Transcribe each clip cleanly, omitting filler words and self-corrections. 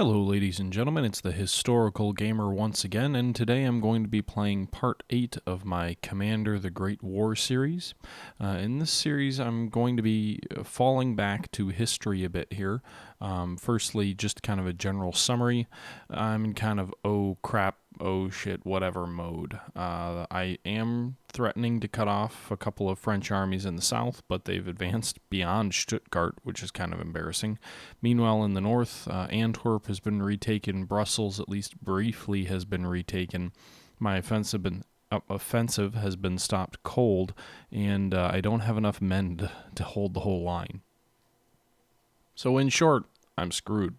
Hello ladies and gentlemen, it's the Historical Gamer once again, and today I'm going to be playing part 8 of my Commander the Great War series. In this series I'm going to be falling back to history a bit here. Firstly, just kind of a general summary. I'm in kind of oh crap, oh shit, whatever mode. I am threatening to cut off a couple of French armies in the south, but they've advanced beyond Stuttgart, which is kind of embarrassing. Meanwhile, in the north, Antwerp has been retaken. Brussels, at least briefly, has been retaken. My offensive has been stopped cold, and I don't have enough men to hold the whole line. So in short, I'm screwed.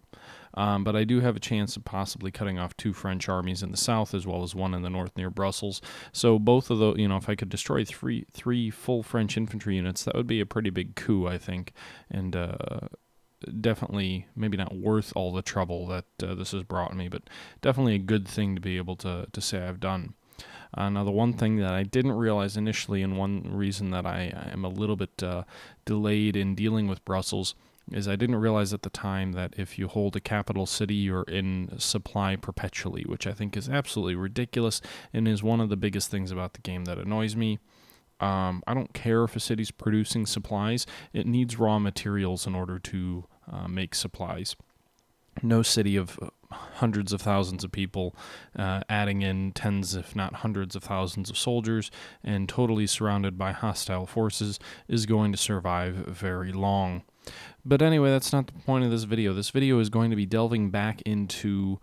But I do have a chance of possibly cutting off 2 French armies in the south as well as one in the north near Brussels. So both of those, if I could destroy three full French infantry units, that would be a pretty big coup, I think. And definitely maybe not worth all the trouble that this has brought me, but definitely a good thing to be able to say I've done. Now, the one thing that I didn't realize initially, and one reason that I am a little bit delayed in dealing with Brussels, is I didn't realize at the time that if you hold a capital city, you're in supply perpetually, which I think is absolutely ridiculous and is one of the biggest things about the game that annoys me. I don't care if a city's producing supplies. It needs raw materials in order to make supplies. No city of hundreds of thousands of people, adding in tens if not hundreds of thousands of soldiers, and totally surrounded by hostile forces is going to survive very long. But anyway, that's not the point of this video. This video is going to be delving back into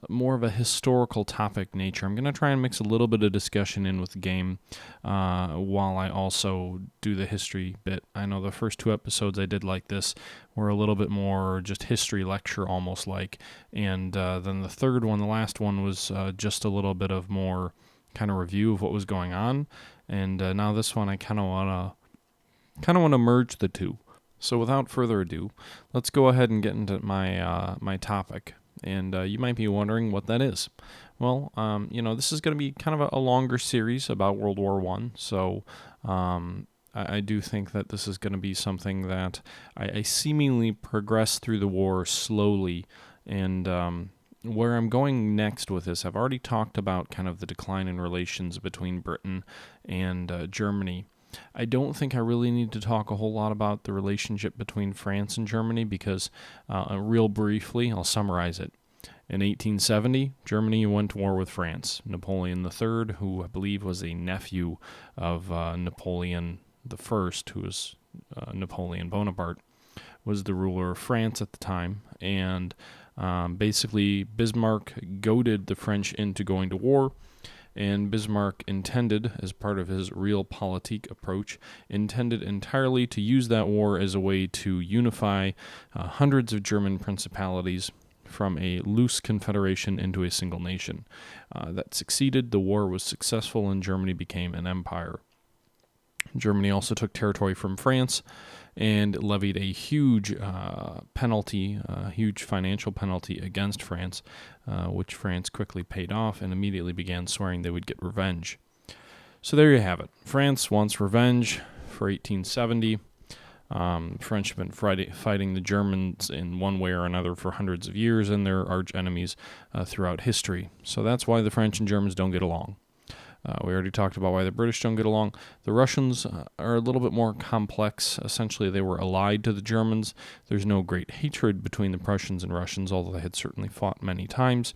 more of a historical topic nature. I'm going to try and mix a little bit of discussion in with the game while I also do the history bit. I know the first 2 episodes I did like this were a little bit more just history lecture almost like, and then the third one, the last one, was just a little bit of more kind of review of what was going on, and now this one I kind of want to merge the two. So without further ado, let's go ahead and get into my my topic. And you might be wondering what that is. Well, this is going to be kind of a longer series about World War I. So I do think that this is going to be something that I seemingly progress through the war slowly. And where I'm going next with this, I've already talked about kind of the decline in relations between Britain and Germany. I don't think I really need to talk a whole lot about the relationship between France and Germany because, real briefly, I'll summarize it. In 1870, Germany went to war with France. Napoleon III, who I believe was a nephew of Napoleon I, who was Napoleon Bonaparte, was the ruler of France at the time. And basically, Bismarck goaded the French into going to war. And Bismarck intended, as part of his realpolitik approach, intended entirely to use that war as a way to unify hundreds of German principalities from a loose confederation into a single nation. That succeeded. The war was successful, and Germany became an empire. Germany also took territory from France and levied a huge penalty, huge financial penalty against France, which France quickly paid off and immediately began swearing they would get revenge. So there you have it. France wants revenge for 1870. French have been fighting the Germans in one way or another for hundreds of years, and they're arch enemies throughout history. So that's why the French and Germans don't get along. We already talked about why the British don't get along. The Russians are a little bit more complex. Essentially, they were allied to the Germans. There's no great hatred between the Prussians and Russians, although they had certainly fought many times.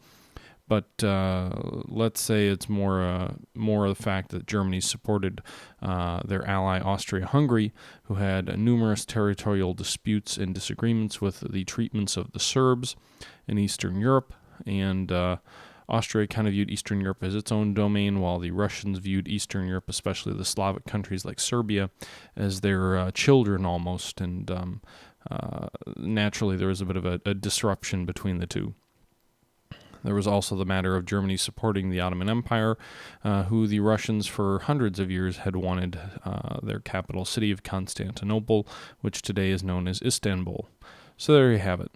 But let's say it's more of the fact that Germany supported their ally Austria-Hungary, who had numerous territorial disputes and disagreements with the treatments of the Serbs in Eastern Europe, and Austria kind of viewed Eastern Europe as its own domain, while the Russians viewed Eastern Europe, especially the Slavic countries like Serbia, as their children almost, and naturally there was a bit of a disruption between the two. There was also the matter of Germany supporting the Ottoman Empire, who the Russians for hundreds of years had wanted their capital city of Constantinople, which today is known as Istanbul. So there you have it.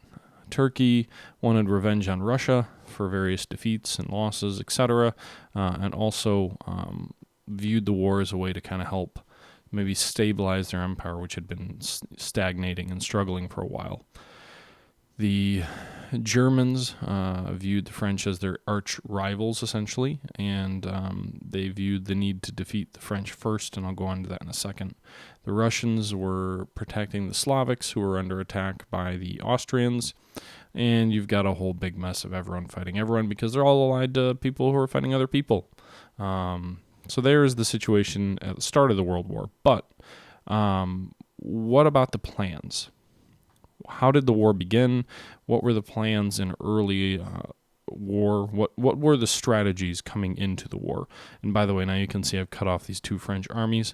Turkey wanted revenge on Russia for various defeats and losses, etc., and also viewed the war as a way to kind of help maybe stabilize their empire, which had been stagnating and struggling for a while. The Germans viewed the French as their arch rivals, essentially, and they viewed the need to defeat the French first, and I'll go on to that in a second. The Russians were protecting the Slavics, who were under attack by the Austrians, and you've got a whole big mess of everyone fighting everyone because they're all allied to people who are fighting other people. So there is the situation at the start of the World War. But what about the plans? How did the war begin? What were the plans in early war? What were the strategies coming into the war? And by the way, now you can see I've cut off these two French armies,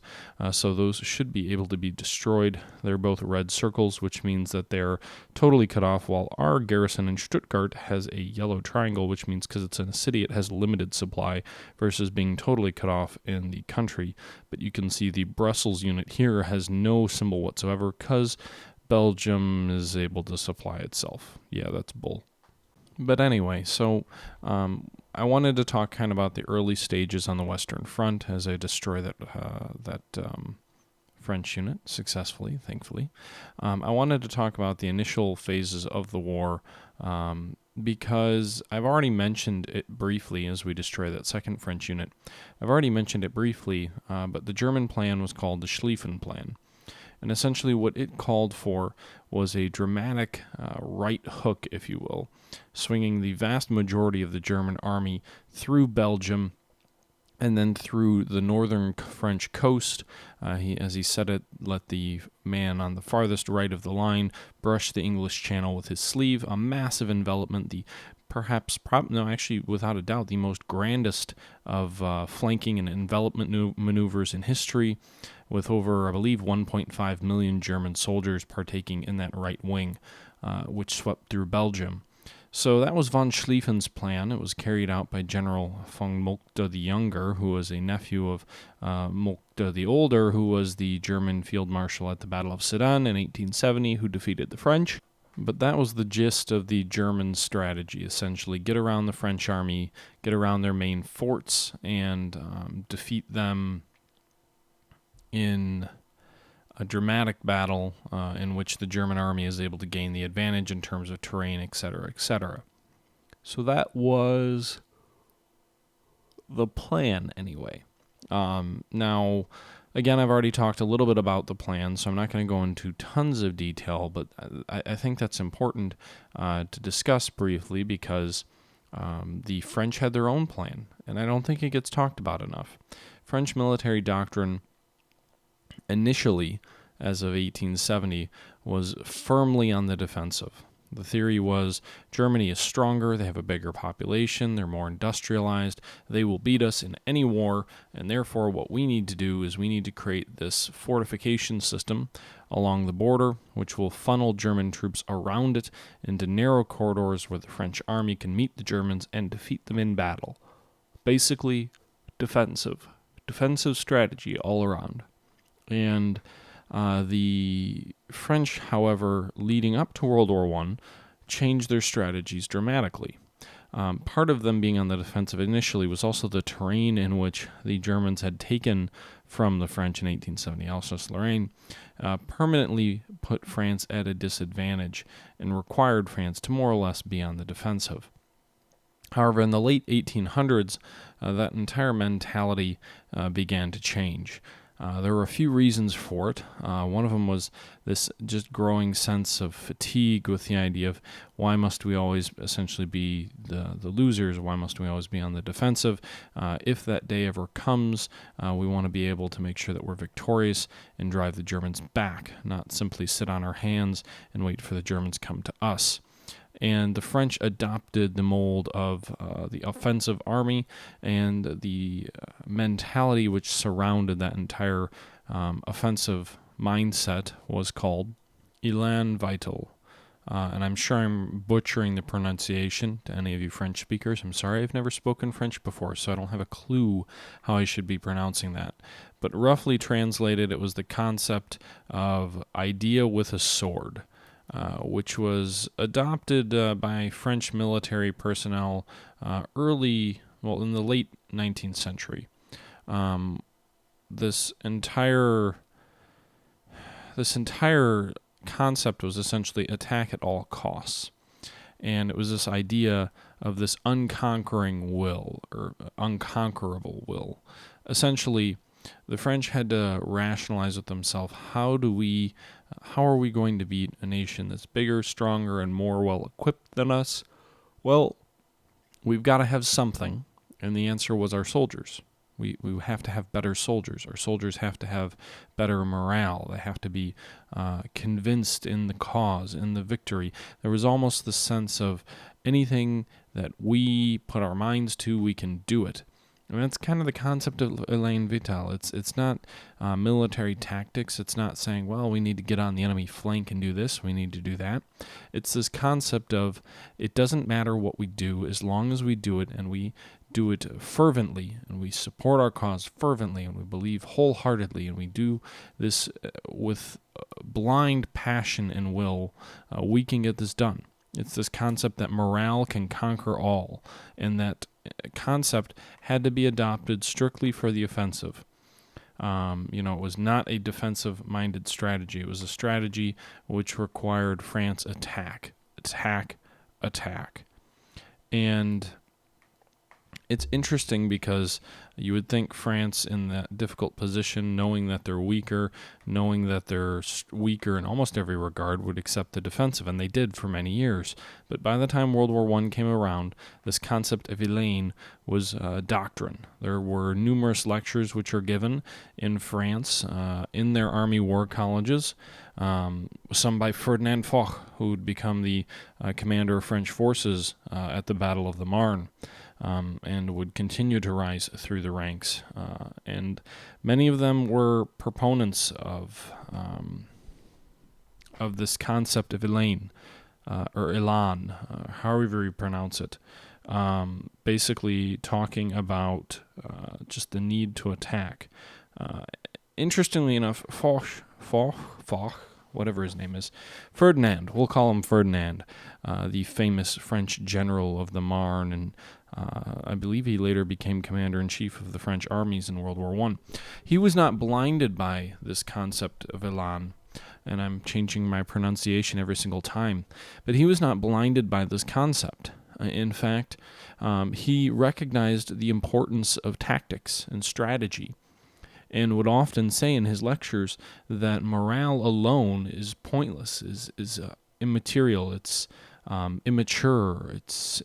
so those should be able to be destroyed. They're both red circles, which means that they're totally cut off, while our garrison in Stuttgart has a yellow triangle, which means because it's in a city, it has limited supply versus being totally cut off in the country. But you can see the Brussels unit here has no symbol whatsoever because Belgium is able to supply itself. Yeah, that's bull. But anyway, so I wanted to talk kind of about the early stages on the Western Front as I destroy that French unit successfully, thankfully. I wanted to talk about the initial phases of the war because I've already mentioned it briefly as we destroy that second French unit. I've already mentioned it briefly, but the German plan was called the Schlieffen Plan. And essentially what it called for was a dramatic right hook, if you will, swinging the vast majority of the German army through Belgium and then through the northern French coast. As he said it, let the man on the farthest right of the line brush the English Channel with his sleeve, a massive envelopment, actually, without a doubt, the most grandest of flanking and envelopment maneuvers in history, with over, I believe, 1.5 million German soldiers partaking in that right wing, which swept through Belgium. So that was von Schlieffen's plan. It was carried out by General von Moltke the Younger, who was a nephew of Moltke the Older, who was the German field marshal at the Battle of Sedan in 1870, who defeated the French. But that was the gist of the German strategy, essentially. Get around the French army, get around their main forts, and defeat them in a dramatic battle in which the German army is able to gain the advantage in terms of terrain, etc., etc. So that was the plan, anyway. Now, again, I've already talked a little bit about the plan, so I'm not going to go into tons of detail, but I think that's important to discuss briefly because the French had their own plan, and I don't think it gets talked about enough. French military doctrine initially, as of 1870, was firmly on the defensive. The theory was Germany is stronger, they have a bigger population, they're more industrialized, they will beat us in any war, and therefore what we need to do is we need to create this fortification system along the border, which will funnel German troops around it into narrow corridors where the French army can meet the Germans and defeat them in battle. Basically, defensive strategy all around. And the French, however, leading up to World War I, changed their strategies dramatically. Part of them being on the defensive initially was also the terrain in which the Germans had taken from the French in 1870, Alsace-Lorraine, permanently put France at a disadvantage and required France to more or less be on the defensive. However, in the late 1800s, that entire mentality began to change. There were a few reasons for it. One of them was this just growing sense of fatigue with the idea of why must we always essentially be the losers? Why must we always be on the defensive? If that day ever comes, we want to be able to make sure that we're victorious and drive the Germans back, not simply sit on our hands and wait for the Germans to come to us. And the French adopted the mold of the offensive army and the mentality which surrounded that entire offensive mindset was called Elan Vital. And I'm sure I'm butchering the pronunciation to any of you French speakers. I'm sorry, I've never spoken French before, so I don't have a clue how I should be pronouncing that. But roughly translated, it was the concept of idea with a sword. Which was adopted by French military personnel in the late 19th century. This entire concept was essentially attack at all costs. And it was this idea of this unconquering will, or unconquerable will. Essentially, the French had to rationalize with themselves, how are we going to beat a nation that's bigger, stronger, and more well-equipped than us? Well, we've got to have something, and the answer was our soldiers. We have to have better soldiers. Our soldiers have to have better morale. They have to be convinced in the cause, in the victory. There was almost the sense of anything that we put our minds to, we can do it. And that's kind of the concept of Elaine Vital. It's not military tactics. It's not saying, well, we need to get on the enemy flank and do this, we need to do that. It's this concept of it doesn't matter what we do as long as we do it, and we do it fervently, and we support our cause fervently, and we believe wholeheartedly, and we do this with blind passion and will, we can get this done. It's this concept that morale can conquer all, and that concept had to be adopted strictly for the offensive. It was not a defensive-minded strategy. It was a strategy which required France attack. And it's interesting because you would think France in that difficult position, knowing that they're weaker in almost every regard, would accept the defensive, and they did for many years. But by the time World War I came around, this concept of Elaine was doctrine. There were numerous lectures which are given in France in their army war colleges, some by Ferdinand Foch, who would become the commander of French forces at the Battle of the Marne. And would continue to rise through the ranks. And many of them were proponents of this concept of Elaine, or Elan, however you pronounce it. Basically talking about just the need to attack. Interestingly enough, Foch, whatever his name is, Ferdinand, we'll call him Ferdinand, the famous French general of the Marne, and I believe he later became commander-in-chief of the French armies in World War I. He was not blinded by this concept of Elan, and I'm changing my pronunciation every single time, but he was not blinded by this concept. In fact, he recognized the importance of tactics and strategy, and would often say in his lectures that morale alone is pointless, is immaterial, it's immature, it's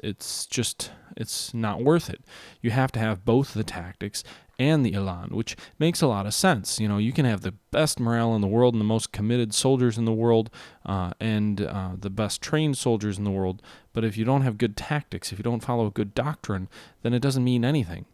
not worth it. You have to have both the tactics and the elan, which makes a lot of sense. You can have the best morale in the world and the most committed soldiers in the world, and the best trained soldiers in the world, but if you don't have good tactics, if you don't follow good doctrine, then it doesn't mean anything.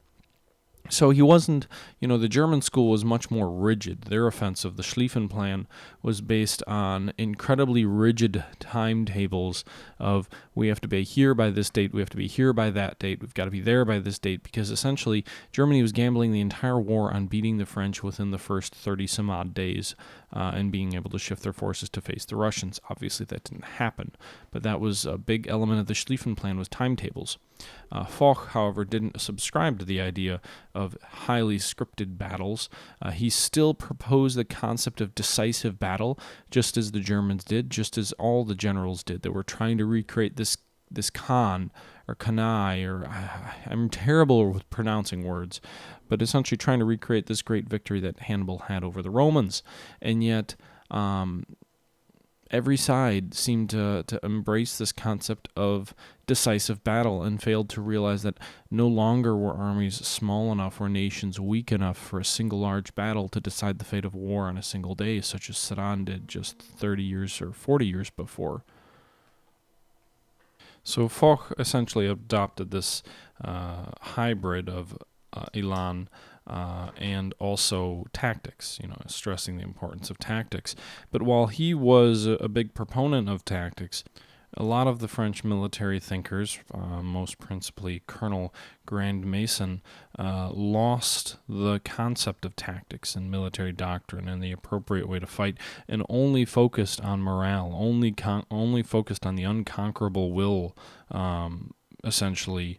So he wasn't, the German school was much more rigid. Their offensive, the Schlieffen Plan, was based on incredibly rigid timetables of we have to be here by this date, we have to be here by that date, we've got to be there by this date, because essentially Germany was gambling the entire war on beating the French within the first 30-some-odd days and being able to shift their forces to face the Russians. Obviously that didn't happen, but that was a big element of the Schlieffen Plan, was timetables. Foch, however, didn't subscribe to the idea of highly scripted battles. He still proposed the concept of decisive battle, just as the Germans did, just as all the generals did. They were trying to recreate this Khan, or Kanai, or I'm terrible with pronouncing words, but essentially trying to recreate this great victory that Hannibal had over the Romans. And yet, every side seemed to embrace this concept of decisive battle and failed to realize that no longer were armies small enough or nations weak enough for a single large battle to decide the fate of war on a single day, such as Sedan did just 30 years or 40 years before. So Foch essentially adopted this hybrid of elan and also tactics, stressing the importance of tactics. But while he was a big proponent of tactics, a lot of the French military thinkers, most principally Colonel Grand Mason, lost the concept of tactics and military doctrine and the appropriate way to fight, and only focused on morale, only focused on the unconquerable will, essentially,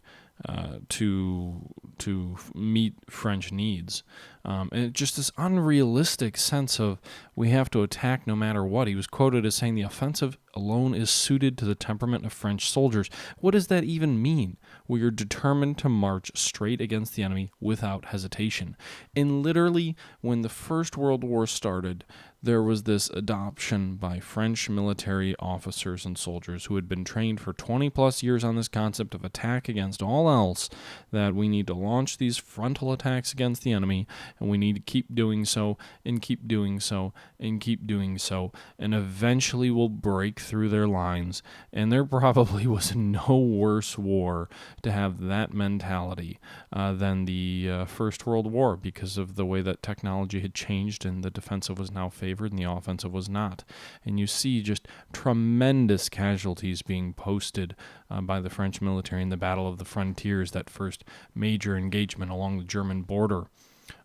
to meet French needs. And just this unrealistic sense of we have to attack no matter what. He was quoted as saying the offensive alone is suited to the temperament of French soldiers. What does that even mean? We are determined to march straight against the enemy without hesitation. And literally, when the First World War started, there was this adoption by French military officers and soldiers who had been trained for 20 plus years on this concept of attack against all else, that we need to launch these frontal attacks against the enemy, and we need to keep doing so, and keep doing so, and keep doing so, and eventually we'll break through their lines. And there probably was no worse war to have that mentality than the First World War, because of the way that technology had changed and the defensive was now favored and the offensive was not. And you see just tremendous casualties being posted by the French military in the Battle of the Frontiers, that first major engagement along the German border.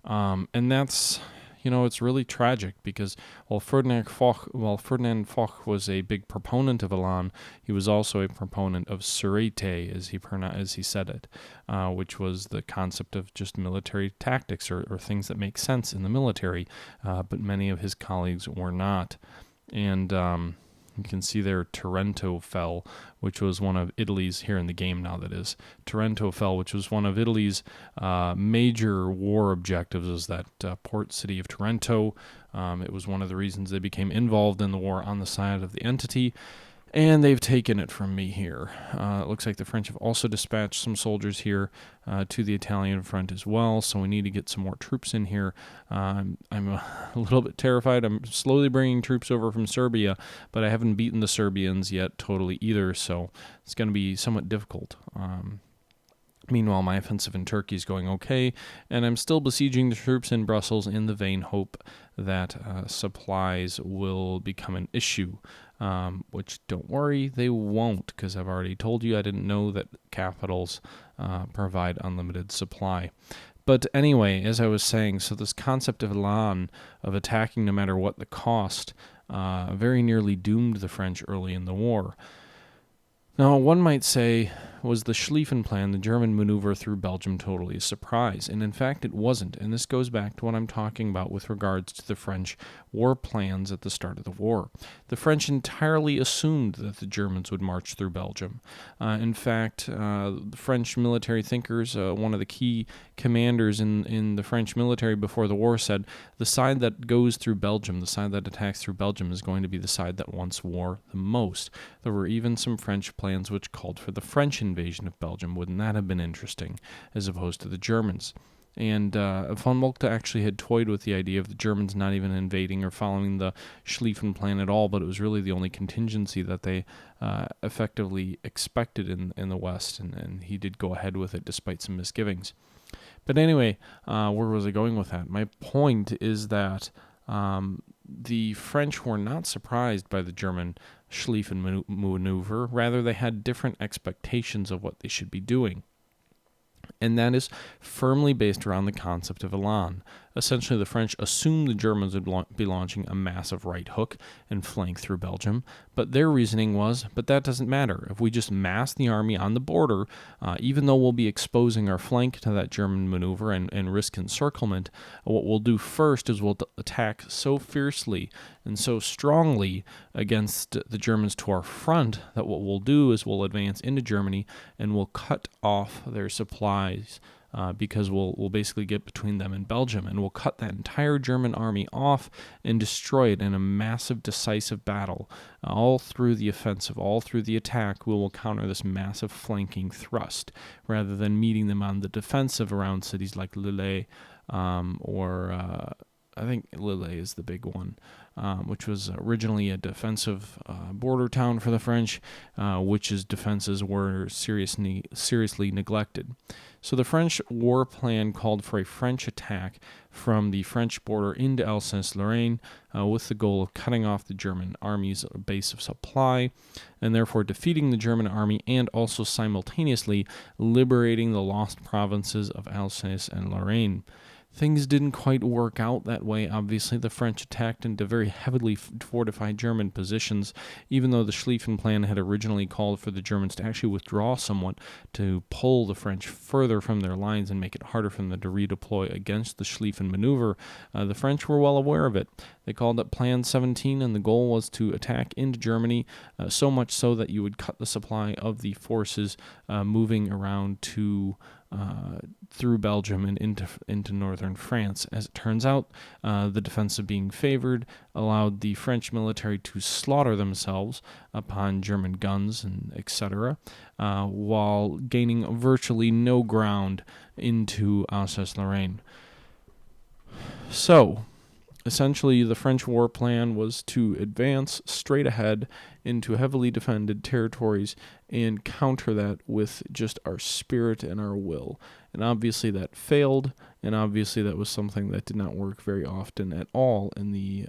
And that's, it's really tragic, because while Ferdinand Foch was a big proponent of Elan, he was also a proponent of Sûreté, as he said it, which was the concept of just military tactics or things that make sense in the military, but many of his colleagues were not. And you can see there Taranto fell, which was one of Italy's, here in the game now that is, Taranto fell, which was one of Italy's major war objectives, was that port city of Taranto. It was one of the reasons they became involved in the war on the side of the entity. And they've taken it from me here. It looks like the French have also dispatched some soldiers here to the Italian front as well, so we need to get some more troops in here. I'm a little bit terrified. I'm slowly bringing troops over from Serbia, but I haven't beaten the Serbians yet totally either, so it's going to be somewhat difficult. Meanwhile, my offensive in Turkey is going okay, and I'm still besieging the troops in Brussels in the vain hope that supplies will become an issue, which, don't worry, they won't, because I've already told you I didn't know that capitals provide unlimited supply. But anyway, as I was saying, so this concept of Elan, of attacking no matter what the cost, very nearly doomed the French early in the war. Now, one might say, was the Schlieffen Plan, the German maneuver through Belgium, totally a surprise? And in fact, it wasn't. And this goes back to what I'm talking about with regards to the French war plans at the start of the war. The French entirely assumed that the Germans would march through Belgium. In fact, French military thinkers, one of the key commanders in the French military before the war said, the side that goes through Belgium, the side that attacks through Belgium, is going to be the side that wants war the most. There were even some French plans which called for the French invasion of Belgium. Wouldn't that have been interesting, as opposed to the Germans? And von Moltke actually had toyed with the idea of the Germans not even invading or following the Schlieffen Plan at all, but it was really the only contingency that they effectively expected in the West, and he did go ahead with it despite some misgivings. But anyway, where was I going with that? My point is that the French were not surprised by the German Schlieffen maneuver. Rather, they had different expectations of what they should be doing. And that is firmly based around the concept of Elan. Essentially, the French assumed the Germans would be launching a massive right hook and flank through Belgium, but their reasoning was, but that doesn't matter. If we just mass the army on the border, even though we'll be exposing our flank to that German maneuver and risk encirclement, what we'll do first is we'll attack so fiercely and so strongly against the Germans to our front that what we'll do is we'll advance into Germany and we'll cut off their supplies, because we'll basically get between them and Belgium, and we'll cut that entire German army off and destroy it in a massive, decisive battle. All through the offensive, all through the attack, we will counter this massive flanking thrust, rather than meeting them on the defensive around cities like Lille, I think Lille is the big one, which was originally a defensive border town for the French, which's defenses were seriously neglected. So the French war plan called for a French attack from the French border into Alsace-Lorraine, with the goal of cutting off the German army's base of supply, and therefore defeating the German army and also simultaneously liberating the lost provinces of Alsace and Lorraine. Things didn't quite work out that way. Obviously, the French attacked into very heavily fortified German positions, even though the Schlieffen Plan had originally called for the Germans to actually withdraw somewhat to pull the French further from their lines and make it harder for them to redeploy against the Schlieffen maneuver. The French were well aware of it. They called it Plan 17, and the goal was to attack into Germany, so much so that you would cut the supply of the forces moving around to through Belgium and into northern France. As it turns out, the defensive being favored allowed the French military to slaughter themselves upon German guns and etc., while gaining virtually no ground into Alsace-Lorraine. So, essentially, the French war plan was to advance straight ahead into heavily defended territories and counter that with just our spirit and our will. And obviously that failed, and obviously that was something that did not work very often at all in the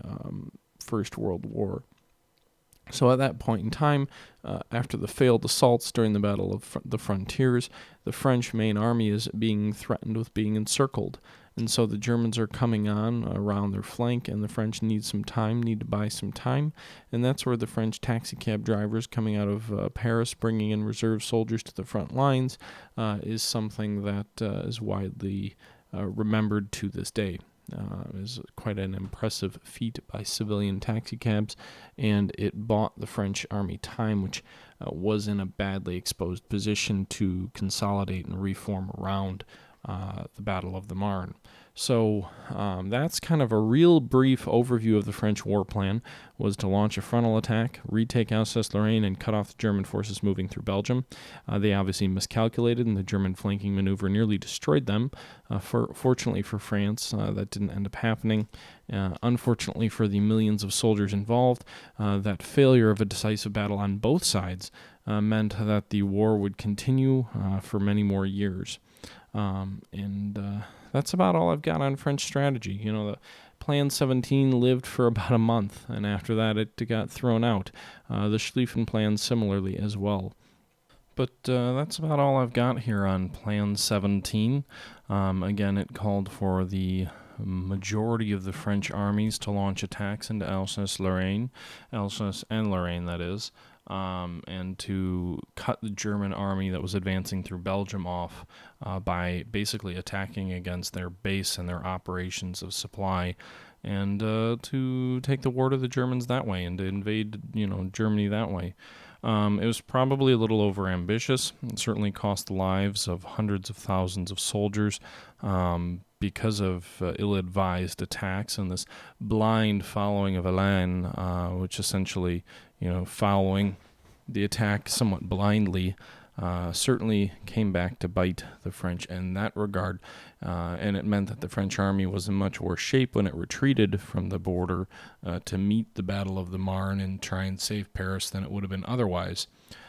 First World War. So at that point in time, after the failed assaults during the Battle of the Frontiers, the French main army is being threatened with being encircled. And so the Germans are coming on around their flank, and the French need to buy some time. And that's where the French taxicab drivers coming out of Paris, bringing in reserve soldiers to the front lines, is something that is widely remembered to this day. It was quite an impressive feat by civilian taxicabs, and it bought the French army time, which was in a badly exposed position to consolidate and reform around the Battle of the Marne. So that's kind of a real brief overview of the French war plan, was to launch a frontal attack, retake Alsace-Lorraine, and cut off the German forces moving through Belgium. They obviously miscalculated, and the German flanking maneuver nearly destroyed them. Fortunately for France, that didn't end up happening. Unfortunately for the millions of soldiers involved, that failure of a decisive battle on both sides meant that the war would continue for many more years. That's about all I've got on French strategy. The Plan 17 lived for about a month, and after that it got thrown out. The Schlieffen Plan similarly as well. But that's about all I've got here on Plan 17. Again, it called for the majority of the French armies to launch attacks into Alsace-Lorraine, Alsace and Lorraine, that is, and to cut the German army that was advancing through Belgium off by basically attacking against their base and their operations of supply, and to take the war to the Germans that way and to invade, Germany that way. It was probably a little overambitious. It certainly cost the lives of hundreds of thousands of soldiers because of ill-advised attacks and this blind following of Elan, which essentially, following the attack somewhat blindly, certainly came back to bite the French in that regard, and it meant that the French army was in much worse shape when it retreated from the border to meet the Battle of the Marne and try and save Paris than it would have been otherwise.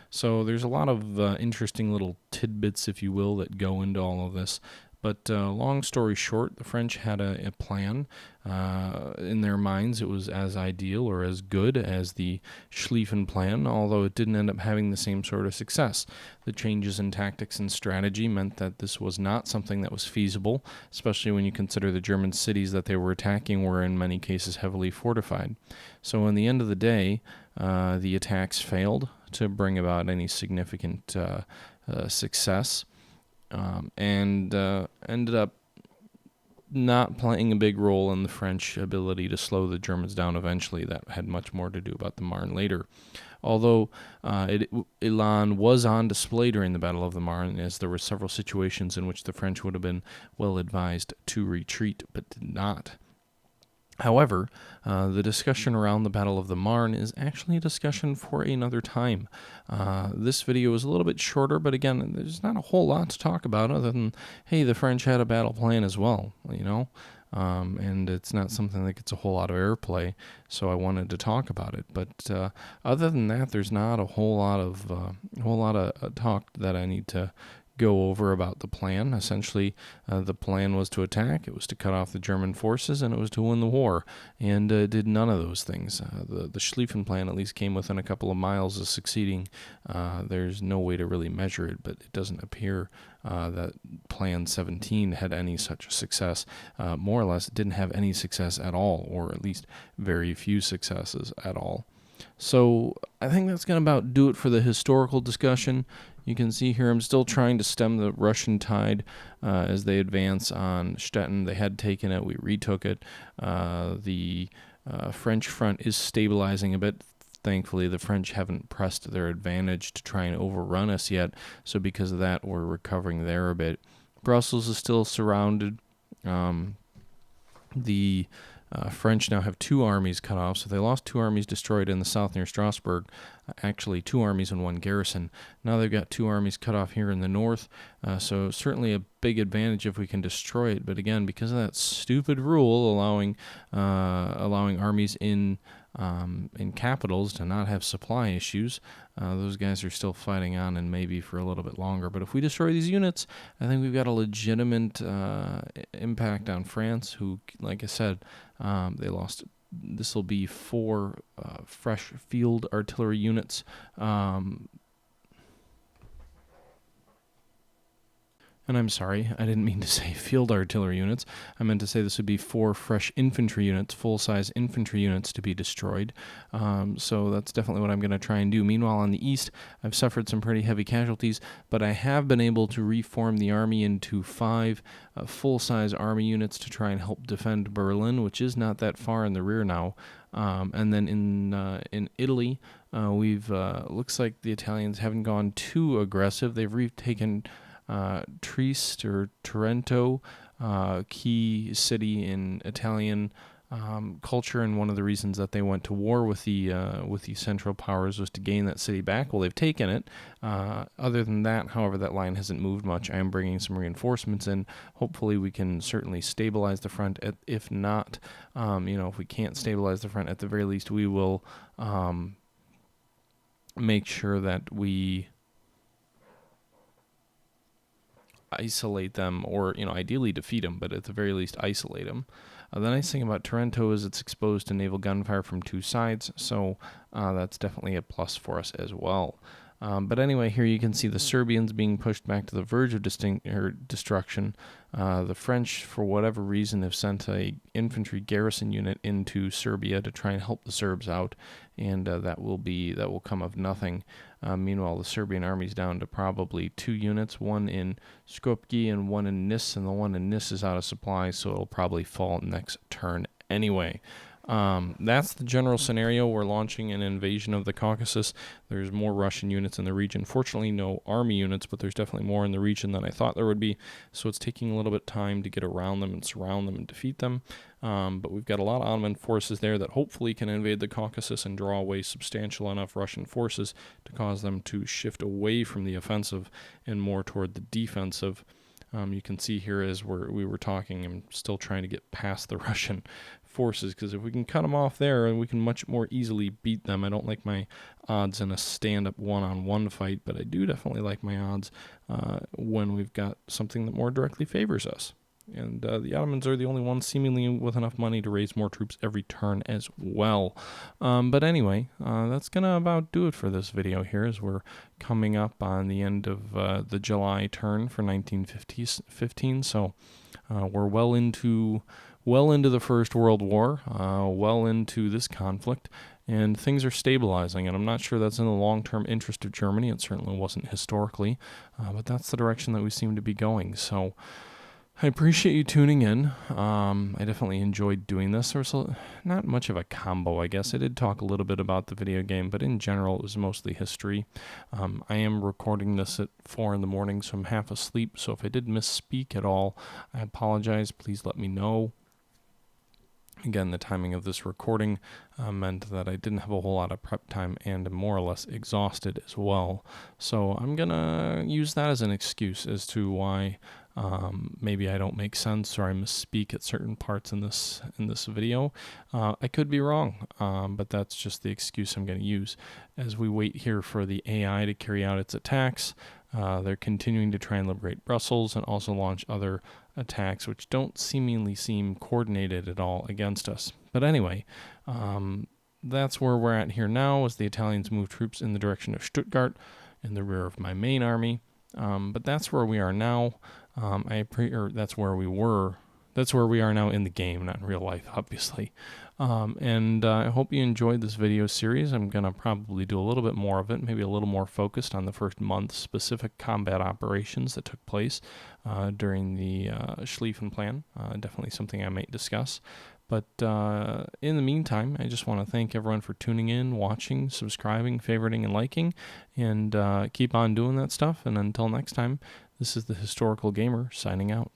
So there's a lot of interesting little tidbits, if you will, that go into all of this. But long story short, the French had a plan. In their minds, it was as ideal or as good as the Schlieffen Plan, although it didn't end up having the same sort of success. The changes in tactics and strategy meant that this was not something that was feasible, especially when you consider the German cities that they were attacking were in many cases heavily fortified. So in the end of the day, the attacks failed to bring about any significant success. And ended up not playing a big role in the French ability to slow the Germans down eventually. That had much more to do about the Marne later. Although Elan was on display during the Battle of the Marne, as there were several situations in which the French would have been well advised to retreat, but did not. However, the discussion around the Battle of the Marne is actually a discussion for another time. This video is a little bit shorter, but again, there's not a whole lot to talk about other than, hey, the French had a battle plan as well, and it's not something that gets a whole lot of airplay, so I wanted to talk about it. But other than that, there's not a whole lot of talk that I need to go over about the plan. Essentially, the plan was to attack, it was to cut off the German forces, and it was to win the war, and did none of those things. The Schlieffen Plan at least came within a couple of miles of succeeding. There's no way to really measure it, but it doesn't appear that Plan 17 had any such success. More or less, it didn't have any success at all, or at least very few successes at all. So I think that's going to about do it for the historical discussion. You can see here I'm still trying to stem the Russian tide as they advance on Stettin. They had taken it. We retook it. The French front is stabilizing a bit. Thankfully, the French haven't pressed their advantage to try and overrun us yet. So because of that, we're recovering there a bit. Brussels is still surrounded. The French now have 2 armies cut off, so they lost 2 armies destroyed in the south near Strasbourg, actually 2 armies and 1 garrison. Now they've got 2 armies cut off here in the north, so certainly a big advantage if we can destroy it. But again, because of that stupid rule allowing armies in capitals to not have supply issues, those guys are still fighting on, and maybe for a little bit longer. But if we destroy these units, I think we've got a legitimate impact on France, who, like I said, they lost. This will be 4 fresh field artillery units. And I'm sorry, I didn't mean to say field artillery units. I meant to say this would be 4 fresh infantry units, full-size infantry units to be destroyed. So that's definitely what I'm going to try and do. Meanwhile, on the east, I've suffered some pretty heavy casualties, but I have been able to reform the army into 5 full-size army units to try and help defend Berlin, which is not that far in the rear now. And then in Italy, we've looks like the Italians haven't gone too aggressive. They've retaken Trieste or Trento, key city in Italian culture, and one of the reasons that they went to war with the Central Powers was to gain that city back. Well, they've taken it. Other than that, however, that line hasn't moved much. I am bringing some reinforcements in. Hopefully, we can certainly stabilize the front. If not, if we can't stabilize the front, at the very least, we will make sure that we isolate them, or ideally defeat them, but at the very least isolate them. The nice thing about Trento is it's exposed to naval gunfire from 2 sides, so that's definitely a plus for us as well. But anyway, here you can see the Serbians being pushed back to the verge of destruction. The French, for whatever reason, have sent a infantry garrison unit into Serbia to try and help the Serbs out, and that will come of nothing. Meanwhile, the Serbian army's down to probably 2 units, one in Skopje and one in Nis, and the one in Nis is out of supplies, so it'll probably fall next turn anyway. That's the general scenario. We're launching an invasion of the Caucasus. There's more Russian units in the region. Fortunately, no army units, but there's definitely more in the region than I thought there would be. So it's taking a little bit of time to get around them and surround them and defeat them. But we've got a lot of Ottoman forces there that hopefully can invade the Caucasus and draw away substantial enough Russian forces to cause them to shift away from the offensive and more toward the defensive. You can see here as we were talking, I'm still trying to get past the Russian forces, because if we can cut them off there, we can much more easily beat them. I don't like my odds in a stand-up one-on-one fight, but I do definitely like my odds when we've got something that more directly favors us. And the Ottomans are the only ones seemingly with enough money to raise more troops every turn as well. But anyway, that's going to about do it for this video here, as we're coming up on the end of the July turn for 1915. So we're well into the First World War, well into this conflict, and things are stabilizing, and I'm not sure that's in the long-term interest of Germany. It certainly wasn't historically, but that's the direction that we seem to be going. So I appreciate you tuning in. I definitely enjoyed doing this. There was not much of a combo, I guess. I did talk a little bit about the video game, but in general, it was mostly history. I am recording this at 4 in the morning, so I'm half asleep. So if I did misspeak at all, I apologize. Please let me know. Again, the timing of this recording meant that I didn't have a whole lot of prep time and am more or less exhausted as well. So I'm going to use that as an excuse as to why maybe I don't make sense or I misspeak at certain parts in this video. I could be wrong, but that's just the excuse I'm going to use as we wait here for the AI to carry out its attacks. They're continuing to try and liberate Brussels and also launch other attacks which don't seemingly seem coordinated at all against us. But anyway, that's where we're at here now as the Italians move troops in the direction of Stuttgart in the rear of my main army. But that's where we are now. That's where we were. That's where we are now in the game, not in real life, obviously. I hope you enjoyed this video series. I'm going to probably do a little bit more of it, maybe a little more focused on the first month specific combat operations that took place during the Schlieffen Plan. Definitely something I might discuss. But in the meantime, I just want to thank everyone for tuning in, watching, subscribing, favoriting, and liking, and keep on doing that stuff. And until next time, this is the Historical Gamer signing out.